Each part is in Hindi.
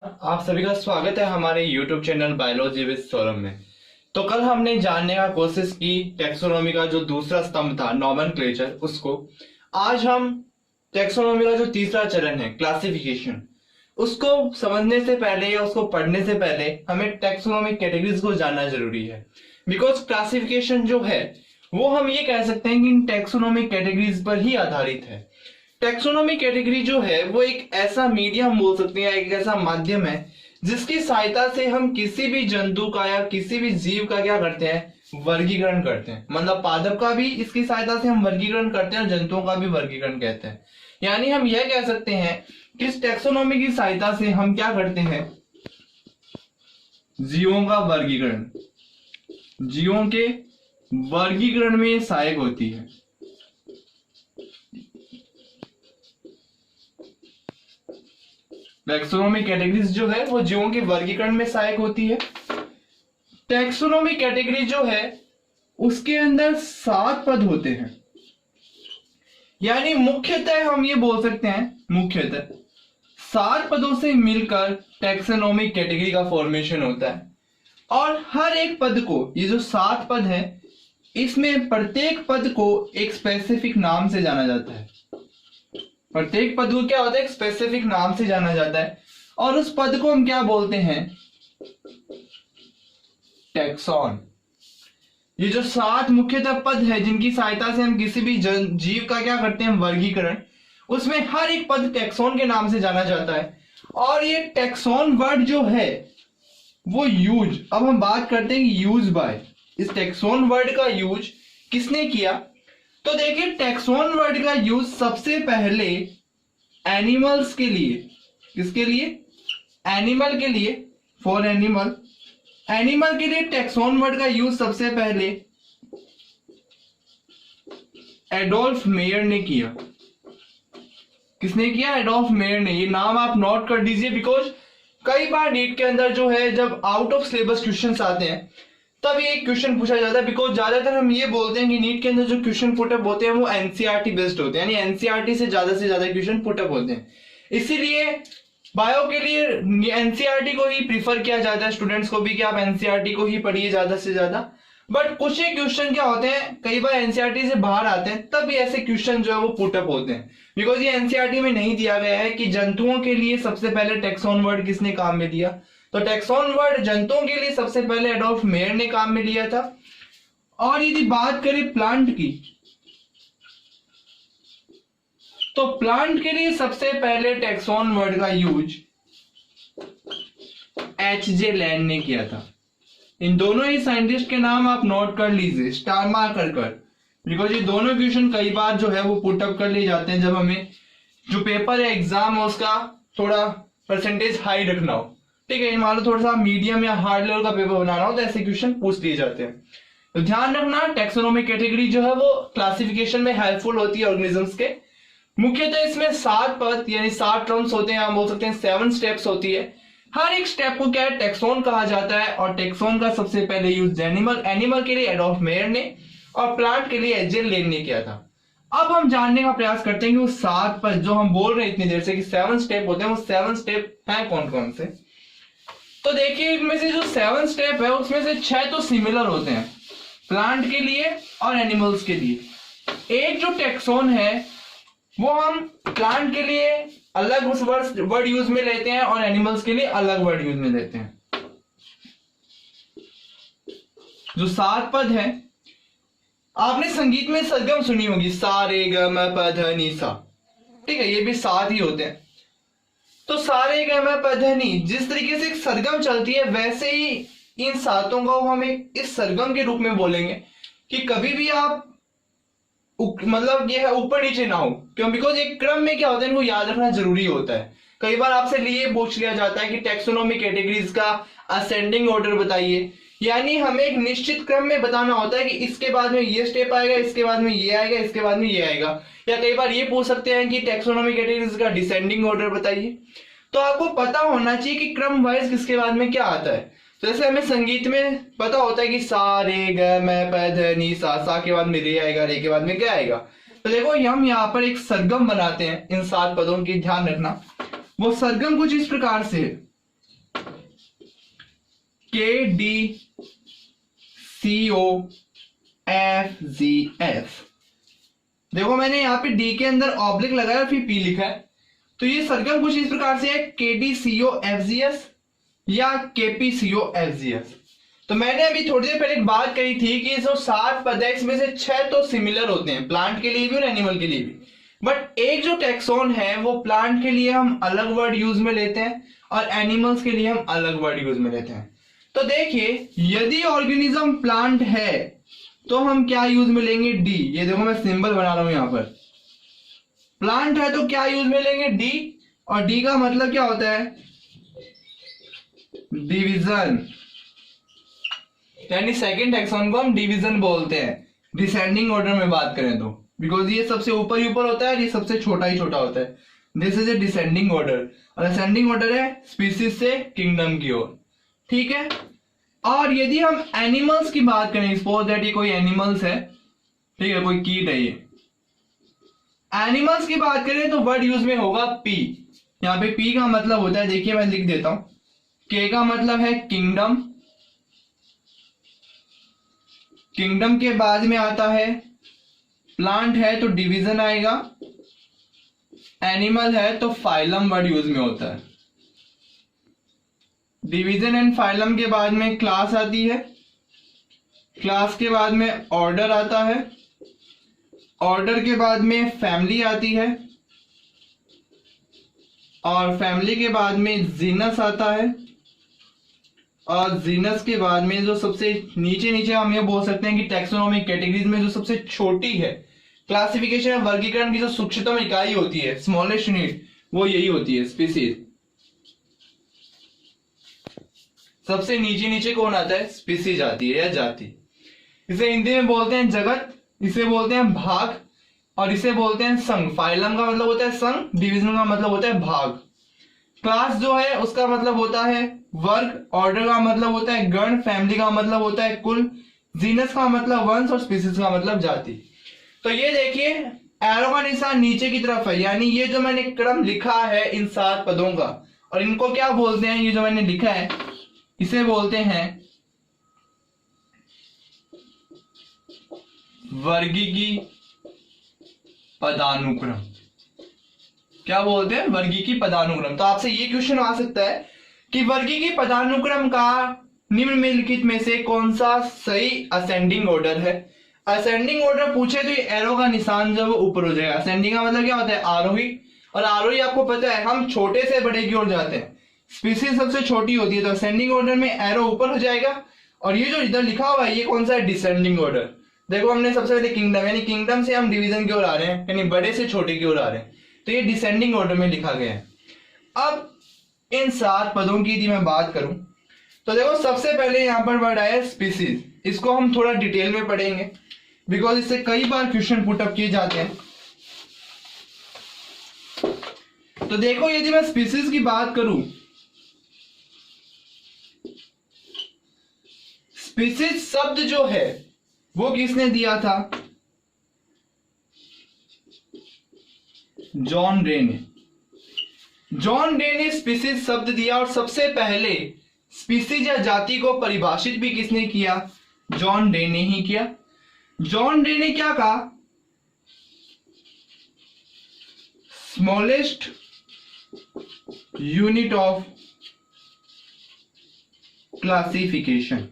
आप सभी का स्वागत है हमारे YouTube channel biology with Saurabh में। तो कल हमने जानने का कोशिश की टेक्सोनॉमी का जो दूसरा स्तंभ था नॉमेनक्लेचर उसको। आज हम टेक्सोनॉमी का जो तीसरा चरण है क्लासिफिकेशन, उसको समझने से पहले या उसको पढ़ने से पहले हमें टेक्सोनॉमिक कैटेगरीज को जानना जरूरी है। बिकॉज क्लासिफिकेशन जो है वो हम ये कह सकते हैं कि इन टेक्सोनॉमिक कैटेगरीज पर ही आधारित है। टेक्सोनॉमी कैटेगरी जो है वो एक ऐसा मीडियम बोल सकते हैं, एक ऐसा माध्यम है जिसकी सहायता से हम किसी भी जंतु का या किसी भी जीव का क्या करते हैं, वर्गीकरण करते हैं। मतलब पादप का भी इसकी सहायता से हम वर्गीकरण करते हैं और जंतुओं का भी वर्गीकरण कहते हैं। यानी हम यह कह सकते हैं कि इस टेक्सोनॉमी की सहायता से हम क्या करते हैं, जीवों का वर्गीकरण, जीवों के वर्गीकरण में सहायक होती है। टेक्सोनॉमिक कैटेगरीज जो है वो जीवों के वर्गीकरण में सहायक होती है। टेक्सोनॉमिक कैटेगरी जो है उसके अंदर 7 पद होते हैं। यानी मुख्यतः हम ये बोल सकते हैं मुख्यतः 7 पदों से मिलकर टेक्सोनॉमिक कैटेगरी का फॉर्मेशन होता है। और हर एक पद को, ये जो 7 पद है, इसमें प्रत्येक पद को एक स्पेसिफिक नाम से जाना जाता है। प्रत्येक पद को क्या होता है, एक स्पेसिफिक नाम से जाना जाता है और उस पद को हम क्या बोलते हैं, टैक्सॉन। ये जो 7 मुख्यतः पद है जिनकी सहायता से हम किसी भी जीव का क्या करते हैं, वर्गीकरण, उसमें हर एक पद टैक्सॉन के नाम से जाना जाता है। और ये टैक्सॉन वर्ड जो है वो यूज, अब हम बात करते हैं यूज बाय, इस टैक्सॉन वर्ड का यूज किसने किया। तो देखिए टैक्सॉन वर्ड का यूज सबसे पहले एनिमल्स के लिए, किसके लिए, एनिमल के लिए, फॉर एनिमल, एनिमल के लिए टैक्सॉन वर्ड का यूज सबसे पहले एडोल्फ मेयर ने किया। किसने किया, एडोल्फ मेयर ने। ये नाम आप नोट कर दीजिए बिकॉज कई बार नीट के अंदर जो है जब आउट ऑफ सिलेबस क्वेश्चंस आते हैं तब ये क्वेश्चन पूछा जाता है। बिकॉज ज्यादातर हम ये बोलते हैं कि नीट के अंदर जो क्वेश्चन पुटअप होते हैं वो एनसीईआरटी बेस्ड होते हैं, यानी एनसीईआरटी से ज्यादा क्वेश्चन पुटअप होते हैं। इसीलिए बायो के लिए एनसीईआरटी को ही प्रीफर किया जाता है, स्टूडेंट्स को भी, कि आप एनसीईआरटी को ही पढ़िए ज्यादा से ज्यादा। बट कुछ एक क्वेश्चन क्या होते हैं, कई बार एनसीईआरटी से बाहर आते हैं, तब भी ऐसे क्वेश्चन जो है वो पुटअप होते हैं। बिकॉज ये एनसीईआरटी में नहीं दिया गया है कि जंतुओं के लिए सबसे पहले टैक्सॉन वर्ड किसने काम में लिया। तो टैक्सॉन वर्ड जंतुओं के लिए सबसे पहले एडोल्फ मेयर ने काम में लिया था। और यदि बात करें प्लांट की, तो प्लांट के लिए सबसे पहले टैक्सॉन वर्ड का यूज एच.जे. लैंड ने किया था। इन दोनों ही साइंटिस्ट के नाम आप नोट कर लीजिए, स्टार मार्क कर, बिकॉज ये दोनों क्वेश्चन कई बार जो है वो पुटअप कर लिए जाते हैं जब हमें जो पेपर है एग्जाम है उसका थोड़ा परसेंटेज हाई रखना हो। ठीक है, मान लो थोड़ा सा मीडियम या हार्ड लेवल का पेपर बनाना हो तो ऐसे क्वेश्चन पूछ लिए जाते हैं। तो ध्यान रखना टैक्सोनॉमिक कैटेगरी जो है वो क्लासिफिकेशन में हेल्पफुल होती है ऑर्गेनिजम्स के। मुख्यतः इसमें 7 पद यानी 7 टर्म्स होते हैं, हम बोल सकते हैं 7 स्टेप्स होती है। हर एक स्टेप को क्या है, टैक्सॉन कहा जाता है। और टैक्सॉन का सबसे पहले यूज एनिमल के लिए एडोल्फ मेयर ने और प्लांट के लिए एच.जे. लैंड ने किया था। अब हम जानने का प्रयास करते हैं कि वो 7 पद जो हम बोल रहे हैं इतनी देर से कि 7 स्टेप होते हैं, वो 7 स्टेप हैं कौन कौन से। तो देखिए इनमें से जो 7 स्टेप है उसमें से 6 तो सिमिलर होते हैं प्लांट के लिए और एनिमल्स के लिए। एक जो टैक्सॉन है वो हम प्लांट के लिए अलग उस वर्ड यूज में लेते हैं और एनिमल्स के लिए अलग वर्ड यूज में लेते हैं। जो 7 पद है, आपने संगीत में सरगम सुनी होगी, सा रे ग म प ध नि सा। ठीक है, ये भी 7 ही होते हैं। तो सारे ग म प ध नि, जिस तरीके से एक सरगम चलती है वैसे ही इन 7 को हम एक इस सरगम के रूप में बोलेंगे कि कभी भी आप मतलब ये है ऊपर नीचे ना हो। क्यों, बिकॉज एक क्रम में क्या होता है इनको याद रखना जरूरी होता है। कई बार आपसे लिए पूछ लिया जाता है कि टैक्सोनॉमिक कैटेगरीज का असेंडिंग ऑर्डर बताइए, यानी हमें एक निश्चित क्रम में बताना होता है कि इसके बाद में ये स्टेप आएगा, इसके बाद में ये आएगा, इसके बाद में ये आएगा। या कई बार ये पूछ सकते हैं कि टैक्सोनॉमिक कैटेगरीज का डिसेंडिंग ऑर्डर बताइए। तो आपको पता होना चाहिए कि क्रम वाइज किसके बाद में क्या आता है। तो जैसे हमें संगीत में पता होता है कि सा रे ग म प ध नि सा, सा के बाद में रे आएगा, रे के बाद में क्या आएगा। तो देखो हम यहाँ पर एक सरगम बनाते हैं इन 7 पदों की, ध्यान रखना। वो सरगम कुछ इस प्रकार से है, KDCOFGF। देखो मैंने यहाँ पे डी के अंदर ऑब्लिक लगाया फिर पी लिखा है, तो ये सर्कल कुछ इस प्रकार से है, KDCOFGS या KPCOFGS। तो मैंने अभी थोड़ी देर पहले एक बात कही थी कि जो 7 पद है इसमें से 6 तो सिमिलर होते हैं प्लांट के लिए भी और एनिमल के लिए भी, बट एक जो टैक्सोन है वो प्लांट के लिए हम अलग वर्ड यूज में लेते हैं और एनिमल्स के लिए हम अलग वर्ड यूज में लेते हैं। तो देखिए यदि ऑर्गेनिज्म प्लांट है तो हम क्या यूज में लेंगे, डी। ये देखो मैं सिंबल बना रहा हूं यहां पर, प्लांट है तो क्या यूज में लेंगे, डी। और डी का मतलब क्या होता है, डिवीजन, यानी सेकंड टैक्सोन को हम डिवीजन बोलते हैं डिसेंडिंग ऑर्डर में बात करें तो, बिकॉज ये सबसे ऊपर ही ऊपर होता है, ये सबसे छोटा ही छोटा होता है। This is a descending order, और असेंडिंग ऑर्डर है स्पीसीज से किंगडम की ओर, ठीक है। और यदि हम एनिमल्स की बात करें, सपोज दैट ये कोई एनिमल्स है, ठीक है, कोई कीट है ये, एनिमल्स की बात करें तो वर्ड यूज में होगा पी। यहाँ पे पी का मतलब होता है, देखिए मैं लिख देता हूं, के का मतलब है किंगडम, किंगडम के बाद में आता है प्लांट है तो डिवीजन आएगा, एनिमल है तो फाइलम वर्ड यूज में होता है। डिवीजन एंड फाइलम के बाद में क्लास आती है, क्लास के बाद में ऑर्डर आता है, ऑर्डर के बाद में फैमिली आती है, और फैमिली के बाद में जीनस आता है, और जीनस के बाद में जो सबसे नीचे नीचे हम ये बोल सकते हैं कि टैक्सोनॉमिक कैटेगरीज में जो सबसे छोटी है, क्लासिफिकेशन या वर्गीकरण की जो सूक्ष्मतम इकाई होती है, स्मॉलेस्ट यूनिट, वो यही होती है, स्पीसीज। सबसे नीचे नीचे कौन आता है, स्पीसीज आती है या जाति। इसे हिंदी में बोलते हैं जगत, इसे बोलते हैं भाग, और इसे बोलते हैं संघ। फाइलम का मतलब होता है संघ, डिवीजन का मतलब होता है भाग। क्लास जो है उसका मतलब होता है वर्ग, ऑर्डर का मतलब होता है गण, फैमिली का मतलब होता है कुल, जीनस का मतलब वंश, और स्पीसीज का मतलब जाति। तो ये देखिए एरो का निशान नीचे की तरफ है, यानी ये जो मैंने क्रम लिखा है इन 7 पदों का, और इनको क्या बोलते हैं, ये जो मैंने लिखा है इसे बोलते हैं वर्गीकी पदानुक्रम। क्या बोलते हैं, वर्गीकी पदानुक्रम। तो आपसे ये क्वेश्चन आ सकता है कि वर्गीकी पदानुक्रम का निम्नलिखित में से कौन सा सही असेंडिंग ऑर्डर है। असेंडिंग ऑर्डर पूछे तो ये एरो का निशान जब ऊपर हो जाएगा। असेंडिंग का मतलब क्या होता है, आरोही, और आरोही आपको पता है हम छोटे से बड़े की ओर जाते हैं, स्पीसीज सबसे छोटी होती है, तो असेंडिंग ऑर्डर में एरो ऊपर हो जाएगा। और ये जो इधर लिखा हुआ है ये कौन सा है, डिसेंडिंग ऑर्डर। देखो हमने सबसे पहले किंगडम, यानी किंगडम से हम डिवीजन की ओर आ रहे हैं, यानी बड़े से छोटे की ओर आ रहे हैं, तो ये डिसेंडिंग ऑर्डर में लिखा गया है। अब इन 7 पदों की यदि मैं बात करूं तो देखो सबसे पहले यहां पर वर्ड आया स्पीसीज, इसको हम थोड़ा डिटेल में पढ़ेंगे बिकॉज इससे कई बार क्वेश्चन पुटअप किए जाते हैं। तो देखो यदि मैं स्पीसीज की बात करूं, स्पीसीज शब्द जो है वो किसने दिया था, जॉन रे ने। जॉन रे ने स्पीसीज शब्द दिया, और सबसे पहले स्पीसीज या जाति को परिभाषित भी किसने किया, जॉन रे ने ही किया। जॉन रे ने क्या कहा, smallest unit of classification.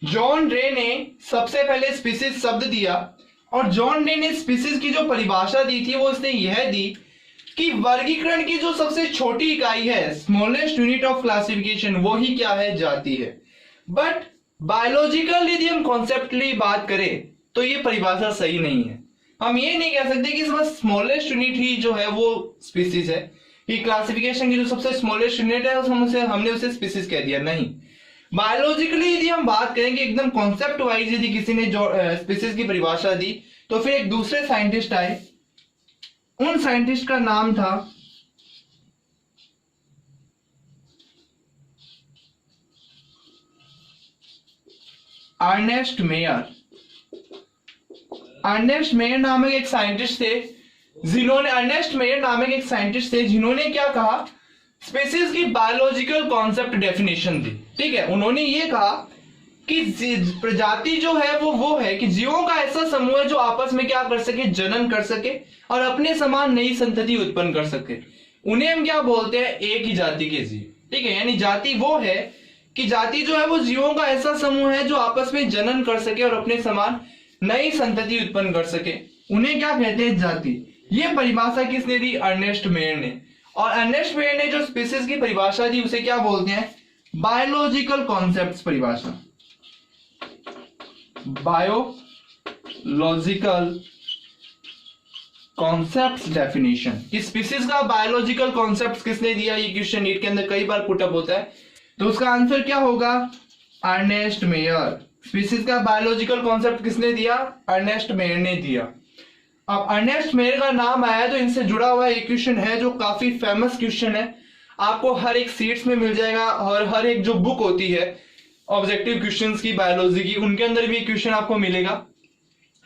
John रे ने सबसे पहले स्पीसीज शब्द दिया, और जॉन रे ने स्पीसीज की जो परिभाषा दी थी वो इसने यह दी कि वर्गीकरण की जो सबसे छोटी इकाई है, स्मॉलेस्ट यूनिट ऑफ क्लासिफिकेशन, वो ही क्या है, जाति है। बट बायोलॉजिकल यदि हम कॉन्सेप्टली बात करें तो ये परिभाषा सही नहीं है। हम ये नहीं कह सकते कि बस स्मॉलेस्ट यूनिट ही जो है वो स्पीसीज है, कि क्लासिफिकेशन की जो सबसे स्मॉलेस्ट यूनिट है हमने उसे स्पीसीज कह दिया, नहीं। बायोलॉजिकली यदि हम बात करेंगे एकदम कॉन्सेप्ट वाइज, यदि किसी ने जो स्पीसीज की परिभाषा दी तो फिर एक दूसरे साइंटिस्ट आए, उन साइंटिस्ट का नाम था अर्नेस्ट मेयर। अर्नेस्ट मेयर नामक एक साइंटिस्ट थे जिन्होंने क्या कहा, स्पीसीज की बायोलॉजिकल कॉन्सेप्ट डेफिनेशन दी। ठीक है, उन्होंने ये कहा कि प्रजाति जो है वो है कि जीवों का ऐसा समूह है जो आपस में क्या कर सके, जनन कर सके और अपने समान नई संतति उत्पन्न कर सके। उन्हें हम क्या बोलते हैं, एक ही जाति के जीव। ठीक है, यानी जाति वो है कि जाति जो है वो जीवों का ऐसा समूह है जो आपस में जनन कर सके और अपने समान नई संतति उत्पन्न कर सके। उन्हें क्या कहते हैं, जाति। ये परिभाषा किसने दी, अर्नेस्ट मेयर ने। और अर्नेस्ट मेयर ने जो स्पीसीज की परिभाषा दी उसे क्या बोलते हैं, बायोलॉजिकल कॉन्सेप्ट्स परिभाषा, बायोलॉजिकल कॉन्सेप्ट्स डेफिनेशन। इस स्पीसीज का बायोलॉजिकल कॉन्सेप्ट्स किसने दिया, ये क्वेश्चन नीट के अंदर कई बार पुटअप होता है, तो उसका आंसर क्या होगा, अर्नेस्ट मेयर। स्पीसीज का बायोलॉजिकल कॉन्सेप्ट किसने दिया, अर्नेस्ट मेयर ने दिया। अब अर्नेस्ट मेयर का नाम आया तो इनसे जुड़ा हुआ एक क्वेश्चन है जो काफी फेमस क्वेश्चन है, आपको हर एक सीट्स में मिल जाएगा और हर एक जो बुक होती है ऑब्जेक्टिव क्वेश्चंस की बायोलॉजी की, उनके अंदर भी क्वेश्चन आपको मिलेगा।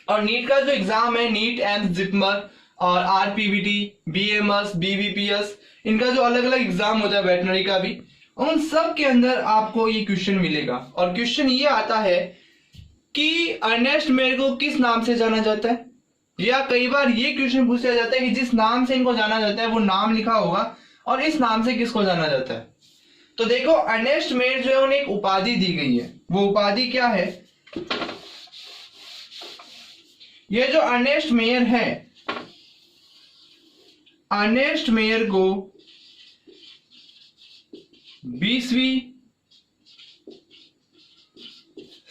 और नीट का जो एग्जाम है, नीट एंड जिपमर और आरपीवीटी, बीएमएस, बीबीपीएस, इनका जो अलग अलग एग्जाम होता है वेटनरी का भी, उन सब के अंदर आपको ये क्वेश्चन मिलेगा। और क्वेश्चन ये आता है कि अर्नेस्ट मेयर को किस नाम से जाना जाता है, या कई बार ये क्वेश्चन पूछा जाता है कि जिस नाम से इनको जाना जाता है वो नाम लिखा होगा और इस नाम से किसको जाना जाता है। तो देखो, अर्नेस्ट मेयर जो है उन्हें एक उपाधि दी गई है, वो उपाधि क्या है, ये जो अर्नेस्ट मेयर है, अर्नेस्ट मेयर को 20वीं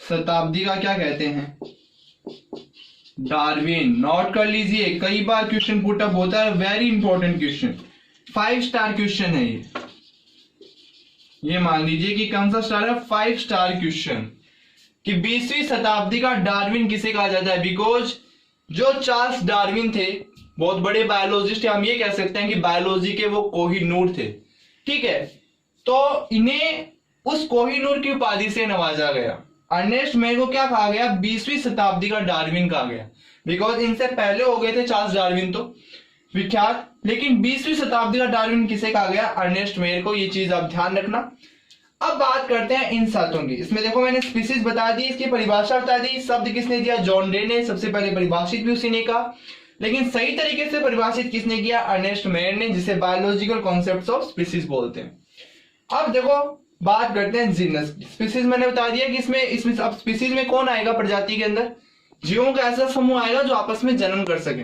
शताब्दी का क्या कहते हैं, डार्विन। नोट कर लीजिए, कई बार क्वेश्चन पुटअप होता है, very important question, 5 star question है ये मान लीजिए कि कौन सा स्टार है, 5 स्टार क्वेश्चन, कि 20वीं शताब्दी का डार्विन किसे कहा जाता है। बिकॉज जो चार्ल्स डार्विन थे, बहुत बड़े बायोलॉजिस्ट है, हम ये कह सकते हैं कि बायोलॉजी के वो कोहिनूर थे। ठीक है, तो इन्हें उस कोहिनूर की उपाधि से नवाजा गया। अर्नेस्ट मेयर को क्या कहा गया, 20वीं शताब्दी का डार्विन कहा गया, बिकॉज इनसे पहले हो गए थे चार्ल्स डार्विन तो विख्यात, लेकिन 20वीं शताब्दी का डार्विन किसे कहा गया, अर्नेस्ट मेयर को। ये चीज आप ध्यान रखना। अब बात करते हैं इन सातों की। इसमें देखो मैंने स्पीसीज बता दी, इसकी परिभाषा बता दी, शब्द किसने दिया, जॉन डे ने, सबसे पहले परिभाषित भी उसी ने कहा, लेकिन सही तरीके से परिभाषित किसने किया, अर्नेस्ट मेयर ने, जिसे बायोलॉजिकल कॉन्सेप्ट्स ऑफ स्पीसीज बोलते हैं। अब देखो बात करते हैं जीनस की। स्पीसीज मैंने बता दिया कि इसमें अब स्पीसीज में कौन आएगा, प्रजाति के अंदर जीवों का ऐसा समूह आएगा जो आपस में जन्म कर सके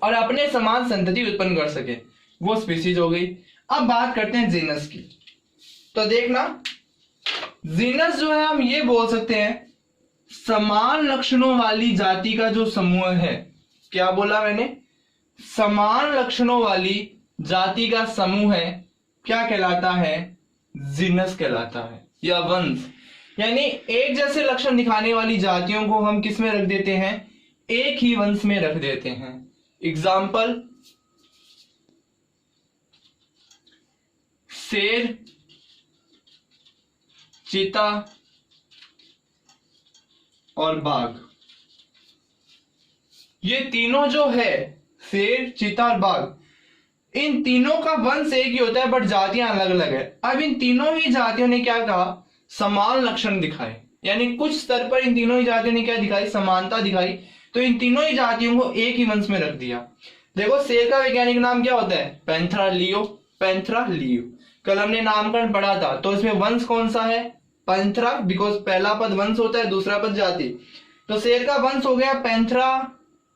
और अपने समान संतति उत्पन्न कर सके, वो स्पीसीज हो गई। अब बात करते हैं जीनस की। तो देखना, जीनस जो है हम ये बोल सकते हैं समान लक्षणों वाली जाति का जो समूह है। क्या बोला मैंने, समान लक्षणों वाली जाति का समूह है, क्या कहलाता है, जीनस कहलाता है, या वंश। यानी एक जैसे लक्षण दिखाने वाली जातियों को हम किस में रख देते हैं, एक ही वंश में रख देते हैं। एग्जाम्पल, शेर, चीता और बाघ, ये तीनों जो है, शेर, चीता और बाघ, इन तीनों का वंश एक ही होता है बट जातियां अलग अलग है। अब इन तीनों ही जातियों ने क्या कहा, समान लक्षण दिखाए, यानी कुछ स्तर पर इन तीनों ही जातियों ने क्या दिखाई, समानता दिखाई, तो इन तीनों ही जातियों को एक ही वंश में रख दिया। देखो, शेर का वैज्ञानिक नाम क्या होता है, पैंथरा लियो, पैंथरा लियो। कल हमने नामकरण पढ़ा था, तो इसमें वंश कौन सा है, पैंथरा, बिकॉज पहला पद वंश होता है, दूसरा पद जाति। तो शेर का वंश हो गया पैंथरा,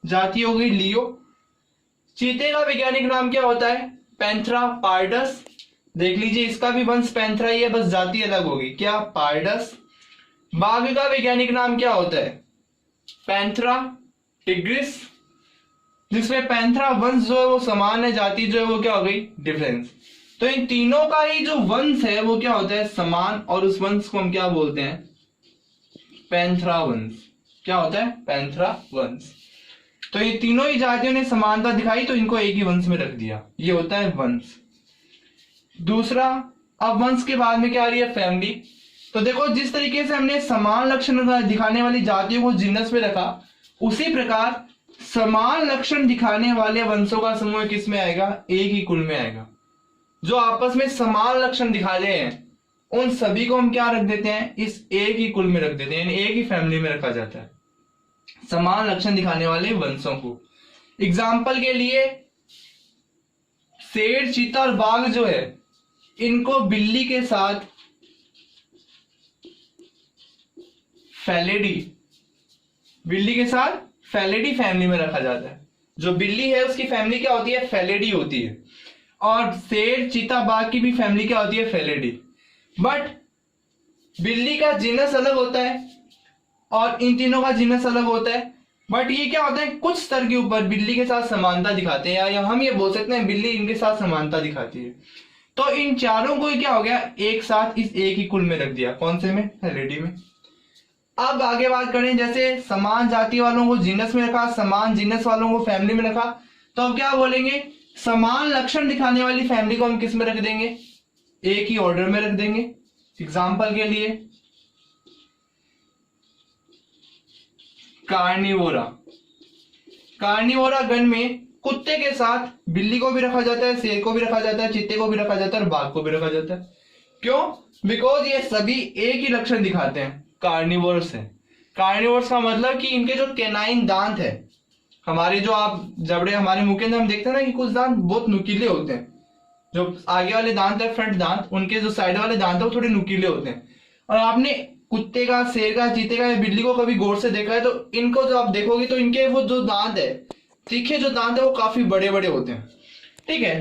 जाति हो गई लियो। चीते का वैज्ञानिक नाम क्या होता है, पैंथरा पार्डस। देख लीजिए, इसका भी वंश पैंथरा ही है, बस जाति अलग होगी, क्या, पार्डस। बाघ का वैज्ञानिक नाम क्या होता है, पैंथरा टिग्रिस, जिसमें पैंथरा वंश जो है वो समान है, जाति जो है वो क्या हो गई, डिफरेंस। तो इन तीनों का ही जो वंश है वो क्या होता है, समान, और उस वंश को हम क्या बोलते हैं, पैंथरा वंश। क्या होता है, पैंथरा वंश। तो ये तीनों ही जातियों ने समानता दिखाई, तो इनको एक ही वंश में रख दिया, ये होता है वंश। दूसरा, अब वंश के बाद में क्या आ रही है, फैमिली। तो देखो, जिस तरीके से हमने समान लक्षण दिखाने वाली जातियों को जीनस में रखा, उसी प्रकार समान लक्षण दिखाने वाले वंशों का समूह किस में आएगा, एक ही कुल में आएगा। जो आपस में समान लक्षण दिखा रहे हैं उन सभी को हम क्या रख देते हैं, इस एक ही कुल में रख देते हैं, यानी एक ही फैमिली में रखा जाता है समान लक्षण दिखाने वाले वंशों को। एग्जाम्पल के लिए शेर, चीता और बाघ जो है इनको बिल्ली के साथ फैलेडी, बिल्ली के साथ फैलेडी फैमिली में रखा जाता है। जो बिल्ली है उसकी फैमिली क्या होती है, फैलेडी होती है, और शेर, चीता, बाघ की भी फैमिली क्या होती है, फैलेडी। बट बिल्ली का जीनस अलग होता है और इन तीनों का जीनस अलग होता है। बट ये क्या होता है, कुछ स्तर के ऊपर बिल्ली के साथ समानता दिखाते हैं, या हम ये बोल सकते हैं बिल्ली इनके साथ समानता दिखाती है। तो इन चारों को क्या हो गया, एक साथ इस एक ही कुल में रख दिया, कौन से में, फैलेडी में। अब आगे बात करें, जैसे समान जाति वालों को जीनस में रखा, समान जीनस वालों को फैमिली में रखा, तो अब क्या बोलेंगे, समान लक्षण दिखाने वाली फैमिली को हम किस में रख देंगे, एक ही ऑर्डर में रख देंगे। एग्जाम्पल के लिए कार्निवोरा, कार्निवोरा गण में कुत्ते के साथ बिल्ली को भी रखा जाता है, शेर को भी रखा जाता है, चीते को भी रखा जाता है और बाघ को भी रखा जाता है। क्यों, बिकॉज ये सभी एक ही लक्षण दिखाते हैं, कार्निवोर्स है। कार्निवोर्स का मतलब कि इनके जो कैनाइन दांत है, हमारे जो आप जबड़े हमारे मुंह के अंदर हम देखते हैं ना कि कुछ दांत बहुत नुकीले होते हैं, जो आगे वाले दांत है फ्रंट दांत, उनके जो साइड वाले दांत है वो थोड़े नुकीले होते हैं। और आपने कुत्ते का, शेर का, चीते का या बिल्ली को कभी गौर से देखा है तो इनको जो आप देखोगे तो इनके वो जो दांत है, तीखे जो दांत है वो काफी बड़े बड़े होते हैं। ठीक है,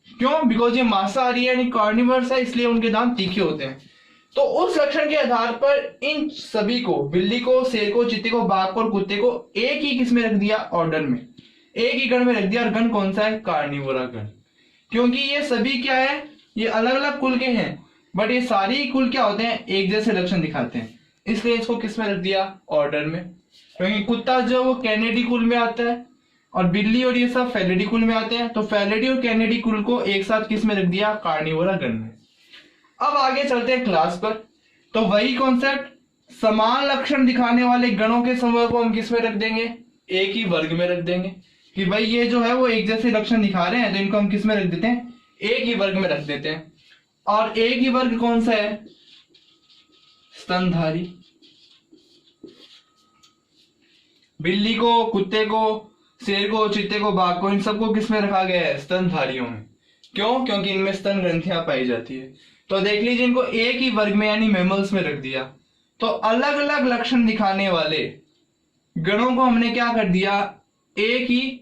क्यों, बिकॉज ये मांसाहारी है यानी कार्निवर्स है, इसलिए उनके दांत तीखे होते हैं। तो उस लक्षण के आधार पर इन सभी को, बिल्ली को, शेर को, चीते को, बाघ को और कुत्ते को एक ही किस में रख दिया, ऑर्डर में, एक ही गण में रख दिया। और गण कौन सा है, कार्निवोरा गण। क्योंकि ये सभी क्या है, ये अलग अलग कुल के हैं, बट ये सारी कुल क्या होते हैं, एक जैसे लक्षण दिखाते हैं, इसलिए इसको किस में रख दिया, ऑर्डर में। क्योंकि कुत्ता जो वो कैनेडी कुल में आता है और बिल्ली और ये सब फैलेडी कुल में आते हैं, तो फैलेडी और कैनेडी कुल को एक साथ किस में रख दिया, कार्निवोरा गण में। अब आगे चलते हैं क्लास पर। तो वही कॉन्सेप्ट, समान लक्षण दिखाने वाले गणों के समूह को हम किस में रख देंगे, एक ही वर्ग में रख देंगे। कि भाई ये जो है वो एक जैसे लक्षण दिखा रहे हैं तो इनको हम किस में रख देते हैं, एक ही वर्ग में रख देते हैं। और एक ही वर्ग कौन सा है, स्तनधारी। बिल्ली को, कुत्ते को, शेर को, चीते को, बाघ को, इन सबको किस में रखा गया है, स्तनधारियों में। क्यों, क्योंकि इनमें स्तन ग्रंथियां पाई जाती है। तो देख लीजिए, इनको एक ही वर्ग में यानी मैमल्स में रख दिया। तो अलग अलग लक्षण दिखाने वाले गणों को हमने क्या कर दिया, एक ही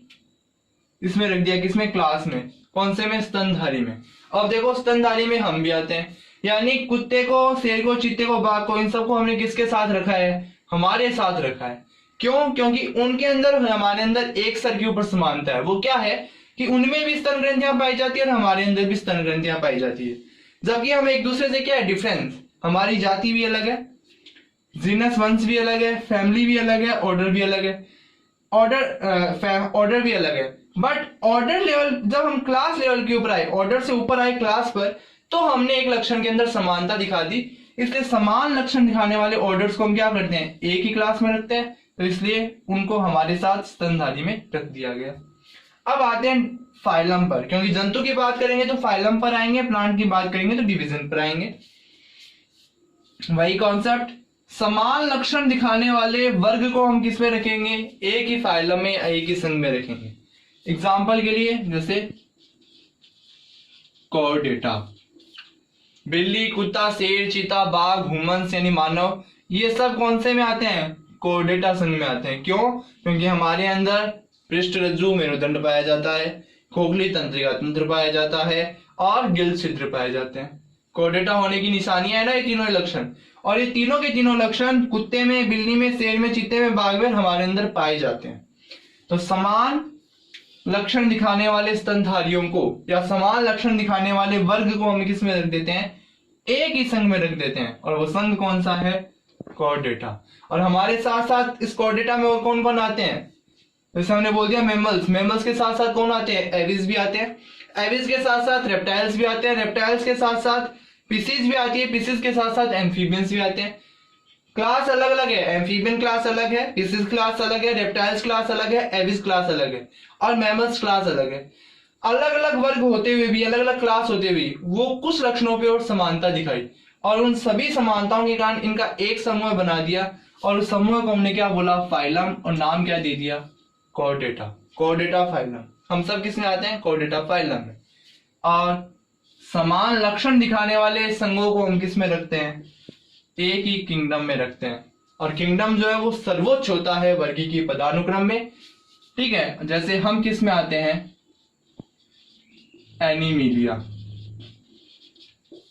इसमें रख दिया, किसमें, क्लास में, कौन से में, स्तनधारी में। अब देखो स्तनधारी में हम भी आते हैं, यानी कुत्ते को, शेर को, चीते को, बाघ को, इन सबको हमने किसके साथ रखा है, हमारे साथ रखा है। क्यों, क्योंकि उनके अंदर और हमारे अंदर एक स्तर के ऊपर समानता है। वो क्या है कि उनमें भी स्तन ग्रंथियां पाई जाती है और हमारे अंदर भी स्तन ग्रंथियां पाई जाती है। जबकि हम एक दूसरे से क्या है, डिफरेंस, हमारी जाति भी अलग है, जीनस वंश भी अलग है, फैमिली भी अलग है, ऑर्डर भी अलग है, ऑर्डर भी अलग है। बट ऑर्डर लेवल, जब हम क्लास लेवल के ऊपर आए, ऑर्डर से ऊपर आए क्लास पर, तो हमने एक लक्षण के अंदर समानता दिखा दी। इसलिए समान लक्षण दिखाने वाले ऑर्डर्स को हम क्या करते हैं, एक ही क्लास में रखते हैं, तो इसलिए उनको हमारे साथ स्तनधारी में रख दिया गया। अब आते हैं फाइलम पर, क्योंकि जंतु की बात करेंगे तो फाइलम पर आएंगे, प्लांट की बात करेंगे तो डिवीजन पर आएंगे। वही कॉन्सेप्ट, समान लक्षण दिखाने वाले वर्ग को हम किस में रखेंगे, एक ही फाइलम में, एक ही संघ में रखेंगे। एग्जाम्पल के लिए जैसे कॉर्डेटा, बिल्ली, कुत्ता, शेर, चीता, बाघ, हुमंस यानी मानव, ये सब कौन से में आते हैं, कॉर्डेटा संघ में आते हैं। क्यों, क्योंकि हमारे अंदर पृष्ठरज्जु मेरुदंड पाया जाता है, खोखली तंत्रिका तंत्र पाया जाता है और गिल छिद्र पाए जाते हैं। कॉर्डेटा होने की निशानियां है ना ये तीनों लक्षण, और ये तीनों के तीनों लक्षण कुत्ते में, बिल्ली में, शेर में, चीते में, बाघ में हमारे अंदर पाए जाते हैं। तो समान लक्षण दिखाने वाले स्तनधारियों को या समान लक्षण दिखाने वाले वर्ग को हम किस में रख देते हैं, एक ही संघ में रख देते हैं, और वो संघ कौन सा है, कॉर्डेटा। और हमारे साथ साथ इस कॉर्डेटा में और कौन कौन आते हैं, जैसे हमने बोल दिया मेमल्स, मेमल्स के साथ साथ कौन आते हैं, एविस भी आते हैं, एविस के साथ साथ रेप्टाइल्स भी आते हैं, रेप्टाइल्स के साथ साथ पीसीज भी आती है, पीसीज के साथ साथ एम्फीबियंस भी आते हैं। क्लास अलग अलग है, एम्फीबियन क्लास अलग है, पीसीज क्लास अलग है, रेप्टाइल्स क्लास अलग है, एविस क्लास अलग है और मैमल्स क्लास अलग है। अलग अलग वर्ग होते हुए भी, अलग अलग क्लास होते हुए वो कुछ लक्षणों पे और समानता दिखाई, और उन सभी समानताओं के कारण इनका एक समूह बना दिया, और उस समूह को हमने क्या बोला, फाइलम, और नाम क्या दे दिया, कॉर्डेटा। Chordata phylum. हम सब किसमें आते हैं, कॉर्डेटा फाइलम में। और समान लक्षण दिखाने वाले संघों को हम किस में रखते हैं, एक ही किंगडम में रखते हैं। और किंगडम जो है वो सर्वोच्च होता है वर्गीकीय पदानुक्रम में। ठीक है, जैसे हम किस में आते हैं, एनीमिलिया।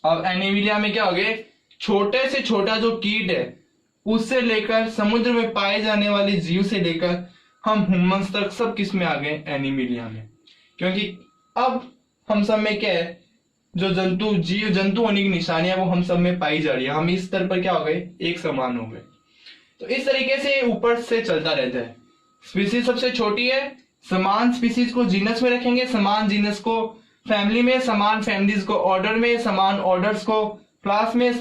अब एनीमिलिया में क्या हो गए, छोटे से छोटा जो कीट है उससे लेकर समुद्र में पाए जाने वाले जीव से लेकर हम ह्यूमंस तक सब किस में आ गए, एनीमिलिया में। क्योंकि अब हम सब में क्या है, जो जीव जंतु होने की निशानियां वो हम सब में पाई जा रही है। हम इस स्तर पर क्या हो गए, एक समान हो गए। तो इस तरीके से ऊपर से चलता रहता है। स्पीसीज सबसे छोटी है, समान स्पीसीज को जीनस में रखेंगे, समान जीनस को फैमिली में, समान फैमिलीज को ऑर्डर में, समान ऑर्डर्स को क्लास में,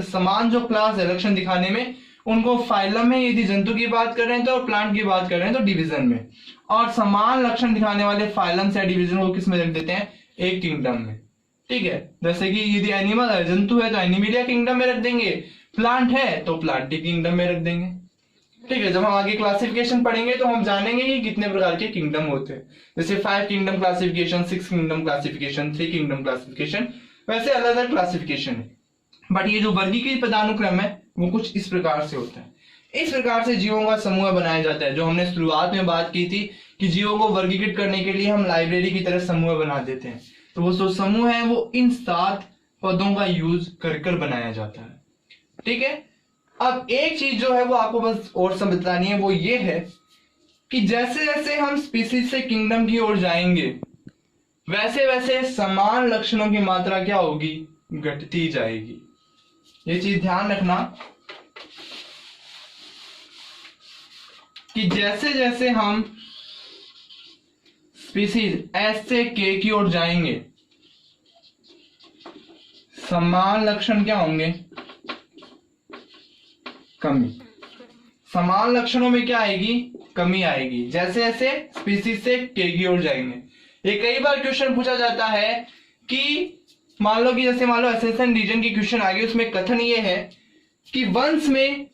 समान जो क्लास है लक्षण दिखाने में उनको फाइलम में, यदि जंतु की बात कर रहे हैं तो, और प्लांट की बात कर रहे हैं तो डिवीजन में। और समान लक्षण दिखाने वाले फाइलम या डिवीजन को किस में रख देते हैं, एक किंगडम में। ठीक है, जैसे कि यदि एनिमल है, जंतु है तो एनिमिलिया किंगडम में रख देंगे, प्लांट है तो प्लांटी किंगडम में रख देंगे। ठीक है, जब हम आगे क्लासिफिकेशन पढ़ेंगे तो हम जानेंगे कि कितने प्रकार के किंगडम होते हैं। जैसे 5 kingdom classification, 6 kingdom classification, 3 kingdom classification, वैसे अलग अलग क्लासिफिकेशन है। बट ये जो वर्गीकृत पदानुक्रम है वो कुछ इस प्रकार से होता है। इस प्रकार से जीवों का समूह बनाया जाता है। जो हमने शुरुआत में बात की थी कि जीवों को वर्गीकृत करने के लिए हम लाइब्रेरी की तरह समूह बना देते हैं, तो वो जो समूह है वो इन 7 पदों का यूज कर बनाया जाता है। ठीक है, अब एक चीज जो है वो आपको बस और समझनी है, वो ये है कि जैसे जैसे हम स्पीसीज से किंगडम की ओर जाएंगे वैसे वैसे समान लक्षणों की मात्रा क्या होगी, घटती जाएगी। ये चीज ध्यान रखना कि जैसे जैसे हम स्पीसीज एस से के की ओर जाएंगे समान लक्षण क्या होंगे, कमी। समान लक्षणों में क्या आएगी, कमी आएगी जैसे जैसे स्पीसीज से के की ओर जाएंगे। ये कई बार क्वेश्चन पूछा जाता है कि मान लो एसेशन रीजन की क्वेश्चन आ गई, उसमें कथन ये है कि वंश में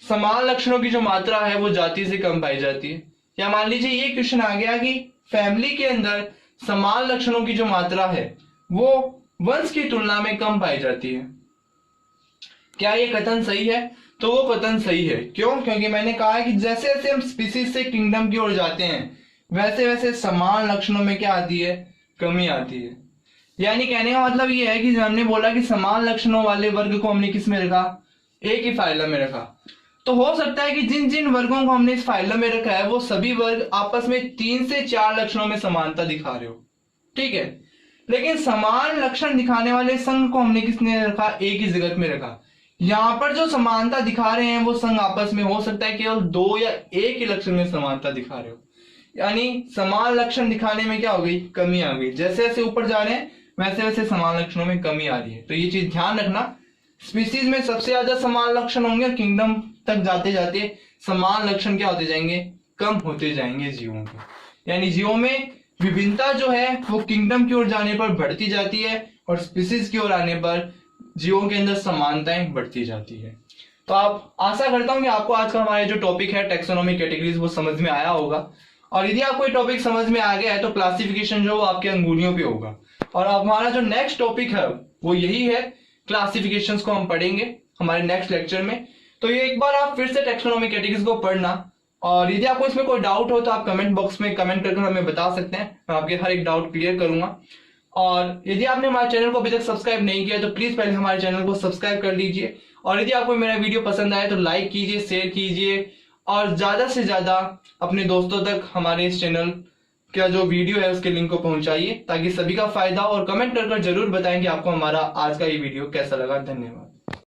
समान लक्षणों की जो मात्रा है वो जाति से कम पाई जाती है। या मान लीजिए ये क्वेश्चन आ गया कि फैमिली के अंदर समान लक्षणों की जो मात्रा है वो वंश की तुलना में कम पाई जाती है। क्या ये कथन सही है? तो वो कथन सही है। क्यों? क्योंकि मैंने कहा है कि जैसे जैसे हम स्पीसीज से किंगडम की ओर जाते हैं वैसे वैसे समान लक्षणों में क्या आती है, कमी आती है। यानी कहने का मतलब ये है कि हमने बोला कि समान लक्षणों वाले वर्ग को हमने किस में रखा, एक ही फाइलम में रखा। तो हो सकता है कि जिन जिन वर्गों को हमने इस फाइलम में रखा है वो सभी वर्ग आपस में 3 से 4 लक्षणों में समानता दिखा रहे हो। ठीक है, लेकिन समान लक्षण दिखाने वाले संघ को हमने किसने रखा, एक ही जगत में रखा। यहाँ पर जो समानता दिखा रहे हैं वो संघ आपस में हो सकता है केवल 2 या 1 ही लक्षण में समानता दिखा रहे हो। यानी समान लक्षण दिखाने में क्या हो गई, कमी आ गई। जैसे जैसे ऊपर जा रहे हैं वैसे वैसे समान लक्षणों में कमी आ रही है। तो ये चीज ध्यान रखना, स्पीसीज में सबसे ज्यादा समान लक्षण होंगे, किंगडम तक जाते जाते समान लक्षण क्या होते जाएंगे, कम होते जाएंगे जीवों के। यानी जीवों में विभिन्नता जो है वो किंगडम की ओर जाने पर बढ़ती जाती है और स्पीसीज की ओर आने पर जीवों के अंदर समानताएं बढ़ती जाती है। तो आप आशा करता हूं कि आपको आज का हमारा जो टॉपिक है टेक्सोनॉमी कैटेगरीज वो समझ में आया होगा। और यदि आपको ये टॉपिक समझ में आ गया है तो क्लासिफिकेशन जो आपके अंगुलियों पे होगा। और अब हमारा जो नेक्स्ट टॉपिक है वो यही है, क्लासिफिकेशंस को हम पढ़ेंगे हमारे नेक्स्ट लेक्चर में। तो ये एक बार आप फिर से टेक्सोनॉमी कैटेगरीज को पढ़ना, और यदि आपको इसमें कोई डाउट हो तो आप कमेंट बॉक्स में कमेंट करके हमें बता सकते हैं, मैं आपके हर एक डाउट क्लियर करूंगा। और यदि आपने हमारे चैनल को अभी तक सब्सक्राइब नहीं किया तो प्लीज पहले हमारे चैनल को सब्सक्राइब कर लीजिए। और यदि आपको मेरा वीडियो पसंद आए तो लाइक कीजिए, शेयर कीजिए और ज्यादा से ज्यादा अपने दोस्तों तक हमारे इस चैनल का जो वीडियो है उसके लिंक को पहुंचाइए ताकि सभी का फायदा, और कमेंट कर जरूर बताएं कि आपको हमारा आज का ये वीडियो कैसा लगा। धन्यवाद।